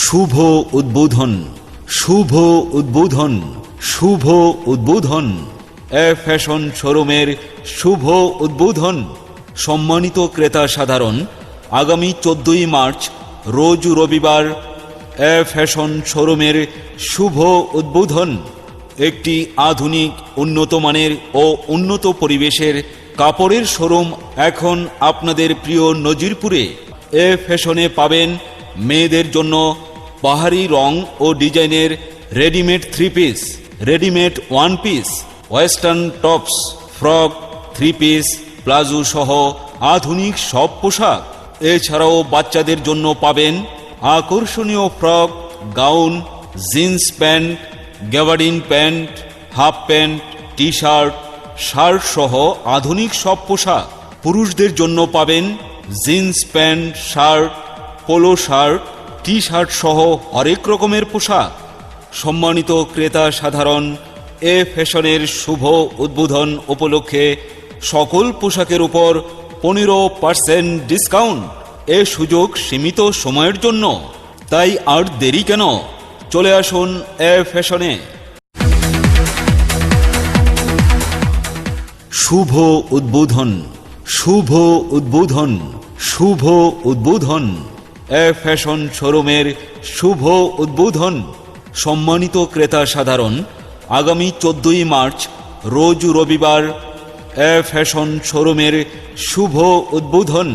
শুভ উদ্বোধন, শুভ উদ্বোধন, শুভ উদ্বোধন। এ ফ্যাশন শোরুমের শুভ উদ্বোধন। সম্মানিত ক্রেতা সাধারণ, আগামী 14ই মার্চ রোজ রবিবার এ ফ্যাশন শোরুমের শুভ উদ্বোধন। একটি আধুনিক, উন্নত মানের ও উন্নত পরিবেশের কাপড়ের শোরুম এখন আপনাদের প্রিয় নজিরপুরে। এ ফ্যাশনে পাবেন মেয়েদের জন্য বাহারি রং ও ডিজাইনের readymade 3 piece, readymade 1 piece, western tops, frock, 3 piece, palazzo সহ আধুনিক সব পোশাক। এছাড়াও বাচ্চাদের জন্য পাবেন আকর্ষণীয় frock, gown, jeans pant, gabardine pant, half pant, T shirt, shirt সহ আধুনিক সব পোশাক। পুরুষদের জন্য পাবেন jeans pant, shirt, polo shirt, T shirt সহ হরেক রকমের পোশাক। সম্মানিত ক্রেতা সাধারণ, এ ফ্যাশনের শুভ উদ্বোধন উপলক্ষে সকল পোশাকের উপর 15% ডিসকাউন্ট। এ সুযোগ সীমিত সময়ের জন্য, তাই আর দেরি কেন? চলে আসুন এ ফ্যাশনে। শুভ উদ্বোধন, শুভ উদ্বোধন, শুভ উদ্বোধন। এ ফ্যাশন শোরুমের শুভ উদ্বোধন। সম্মানিত ক্রেতা সাধারণ, আগামী 14ই মার্চ রোজ রবিবার এ ফ্যাশন শোরুমের শুভ উদ্বোধন।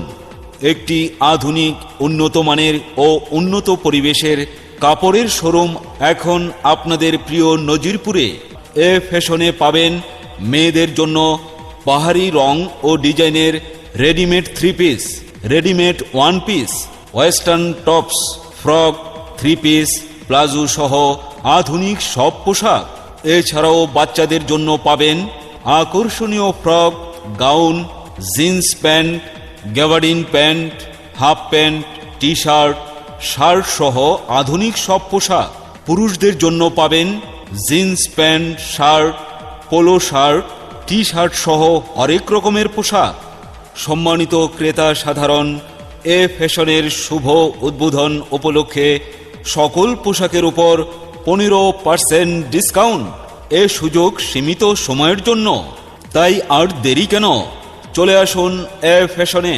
একটি আধুনিক, উন্নত মানের ও উন্নত পরিবেশের কাপড়ের শোরুম এখন আপনাদের প্রিয় নজিরপুরে। এ ফ্যাশনে পাবেন মেয়েদের জন্য বাহারি রং ও ডিজাইনের readymade 3 piece, readymade 1 piece, western tops, frock, 3 piece, palazzo সহ আধুনিক সব পোশাক। এছাড়াও বাচ্চাদের জন্য পাবেন আকর্ষণীয় frock, gown, jeans pant, gabardine pant, half pant, T shirt, shirt সহ আধুনিক সব পোশাক। পুরুষদের জন্য পাবেন jeans pant, shirt, polo shirt, T shirt সহ হরেক রকমের পোশাক। সম্মানিত ক্রেতা সাধারণ, এ ফ্যাশনের শুভ উদ্বোধন উপলক্ষে সকল পোশাকের উপর 15% ডিসকাউন্ট। এ সুযোগ সীমিত সময়ের জন্য, তাই আর দেরি কেন? চলে আসুন এ ফ্যাশনে।